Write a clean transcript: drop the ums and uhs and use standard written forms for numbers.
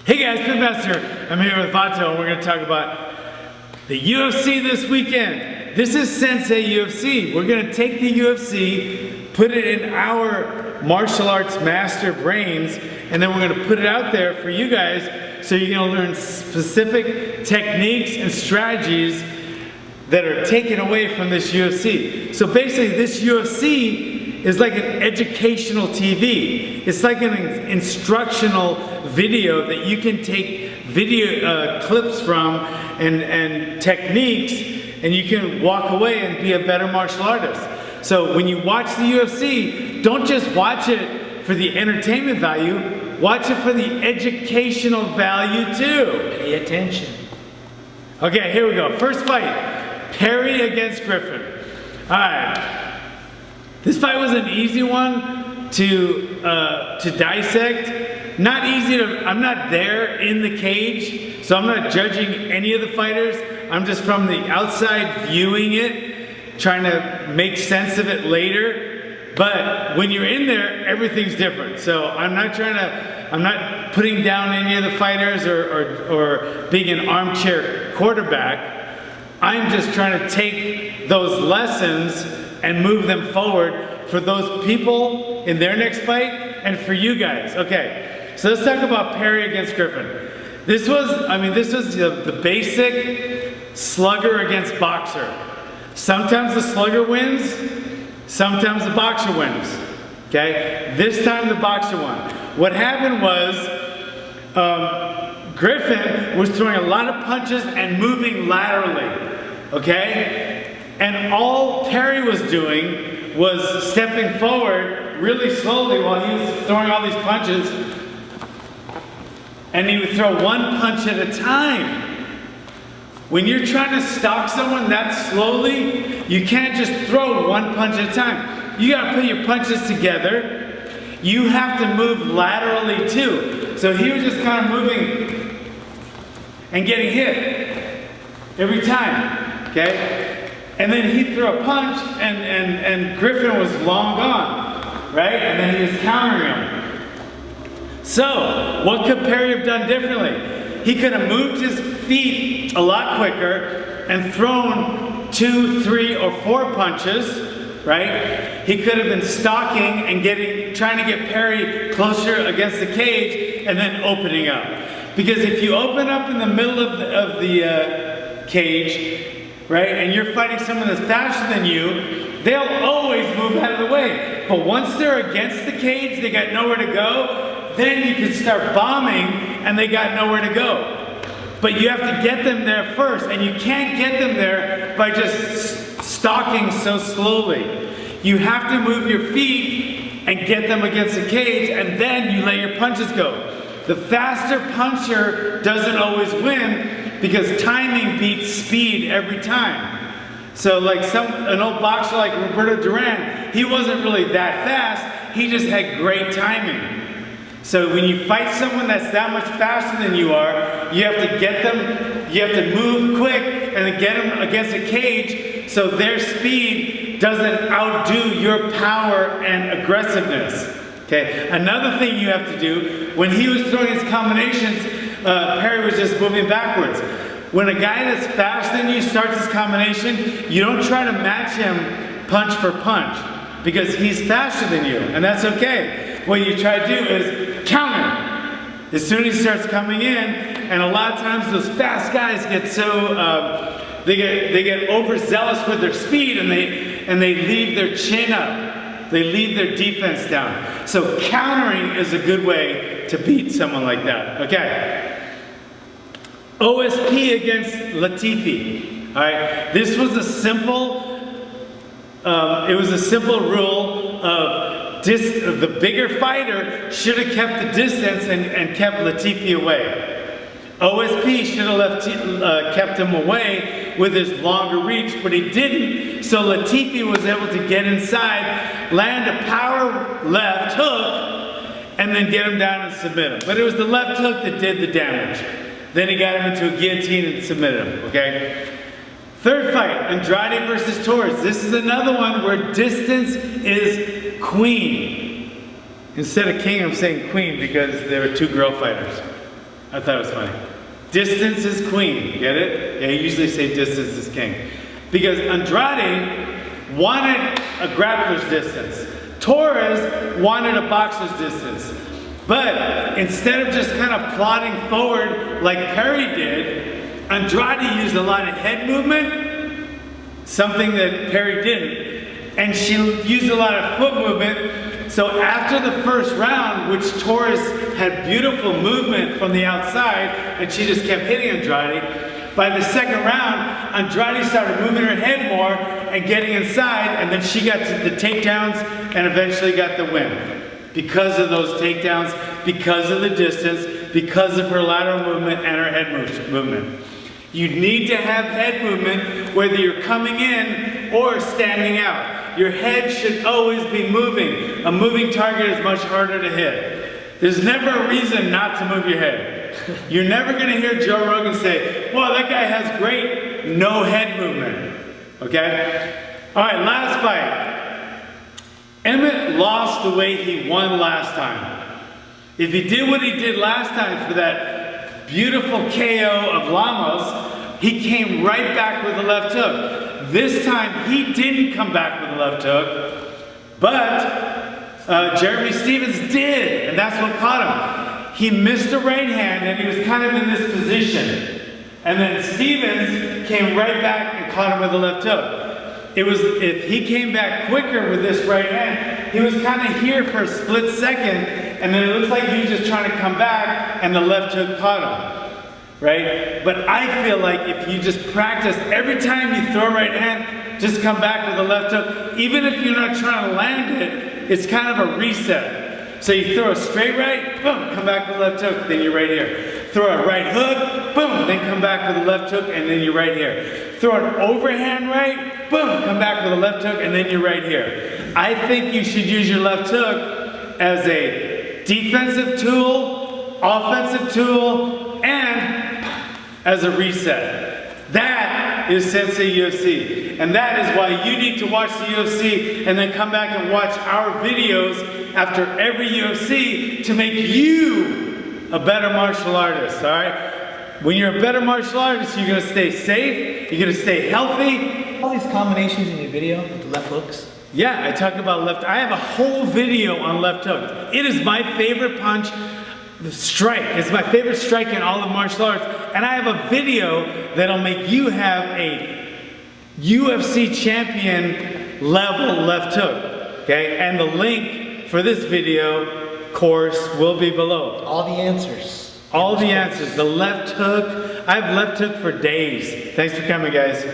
Hey guys, Pitmaster. I'm here with Vato and we're going to talk about the UFC this weekend. This is Sensei UFC. We're going to take the UFC, put it in our martial arts master brains, and then we're going to put it out there for you guys so you're going to learn specific techniques and strategies that are taken away from this UFC. So basically this UFC is like an educational TV. It's like an instructional video that you can take video clips from and techniques, and you can walk away and be a better martial artist. So when you watch the UFC, don't just watch it for the entertainment value, watch it for the educational value too. Pay attention. Okay, here we go. First fight, Perry against Griffin. All right. This fight was an easy one to dissect. Not easy to, I'm not there in the cage, so I'm not judging any of the fighters. I'm just from the outside viewing it, trying to make sense of it later. But when you're in there, everything's different. So I'm not putting down any of the fighters or being an armchair quarterback. I'm just trying to take those lessons and move them forward for those people in their next fight and for you guys. Okay, so let's talk about Perry against Griffin. This was the basic slugger against boxer. Sometimes the slugger wins, sometimes the boxer wins. Okay, this time the boxer won. What happened was Griffin was throwing a lot of punches and moving laterally. Okay? And all Perry was doing was stepping forward really slowly while he was throwing all these punches. And he would throw one punch at a time. When you're trying to stalk someone that slowly, you can't just throw one punch at a time. You gotta put your punches together. You have to move laterally too. So he was just kind of moving and getting hit every time, okay? And then he'd throw a punch and Griffin was long gone, right? And then he was countering him. So, what could Perry have done differently? He could have moved his feet a lot quicker and thrown 2, 3, or 4 punches, right? He could have been stalking and trying to get Perry closer against the cage and then opening up. Because if you open up in the middle of the cage, right, and you're fighting someone that's faster than you, they'll always move out of the way. But once they're against the cage, they got nowhere to go, then you can start bombing and they got nowhere to go. But you have to get them there first, and you can't get them there by just stalking so slowly. You have to move your feet and get them against the cage, and then you let your punches go. The faster puncher doesn't always win, because timing beats speed every time. So like an old boxer like Roberto Duran, he wasn't really that fast, he just had great timing. So when you fight someone that's that much faster than you are, you have to get them, you have to move quick and then get them against a cage so their speed doesn't outdo your power and aggressiveness. Okay, another thing you have to do, when he was throwing his combinations, Perry was just moving backwards. When a guy that's faster than you starts his combination, you don't try to match him punch for punch, because he's faster than you, and that's okay. What you try to do is counter. As soon as he starts coming in, and a lot of times those fast guys get so, they get overzealous with their speed, and they leave their chin up. They leave their defense down. So countering is a good way to beat someone like that. Okay. OSP against Latifi. All right. This was a simple. It was a simple rule of the bigger fighter should have kept the distance and kept Latifi away. OSP should have kept him away with his longer reach, but he didn't. So Latifi was able to get inside, land a power left hook, and then get him down and submit him. But it was the left hook that did the damage. Then he got him into a guillotine and submitted him, okay? Third fight, Andrade versus Torres. This is another one where distance is queen. Instead of king, I'm saying queen because there were two girl fighters. I thought it was funny. Distance is queen, get it? Yeah, I usually say distance is king. Because Andrade wanted a grappler's distance. Torres wanted a boxer's distance. But instead of just kind of plodding forward like Perry did, Andrade used a lot of head movement, something that Perry didn't. And she used a lot of foot movement. So after the first round, which Torres had beautiful movement from the outside, and she just kept hitting Andrade, by the second round, Andrade started moving her head more and getting inside, and then she got to the takedowns and eventually got the win. Because of those takedowns, because of the distance, because of her lateral movement and her head movement. You need to have head movement whether you're coming in or standing out. Your head should always be moving. A moving target is much harder to hit. There's never a reason not to move your head. You're never going to hear Joe Rogan say, well, that guy has great no head movement. Okay? All right, last fight. Emmett lost the way he won last time. If he did what he did last time for that beautiful KO of Lamas, he came right back with a left hook. This time, he didn't come back with a left hook, but Jeremy Stephens did, and that's what caught him. He missed a right hand, and he was kind of in this position. And then Stephens came right back and caught him with a left hook. If he came back quicker with this right hand, he was kind of here for a split second, and then it looks like he was just trying to come back, and the left hook caught him, right? But I feel like if you just practice, every time you throw a right hand, just come back with a left hook. Even if you're not trying to land it, it's kind of a reset. So you throw a straight right, boom, come back with a left hook, then you're right here. Throw a right hook, boom, then come back with a left hook, and then you're right here. Throw an overhand right, boom, come back with a left hook, and then you're right here. I think you should use your left hook as a defensive tool, offensive tool, and as a reset. That is Sensei UFC. And that is why you need to watch the UFC and then come back and watch our videos after every UFC to make you a better martial artist, all right? When you're a better martial artist, you're gonna stay safe, you're gonna stay healthy. All these combinations in your video with the left hooks. Yeah, I talk about left. I have a whole video on left hook. It is my favorite punch, the strike. It's my favorite strike in all of martial arts. And I have a video that'll make you have a UFC champion level left hook. Okay, and the link for this video course will be below. All the answers. All the answers. The left hook. I've left hook for days. Thanks for coming, guys.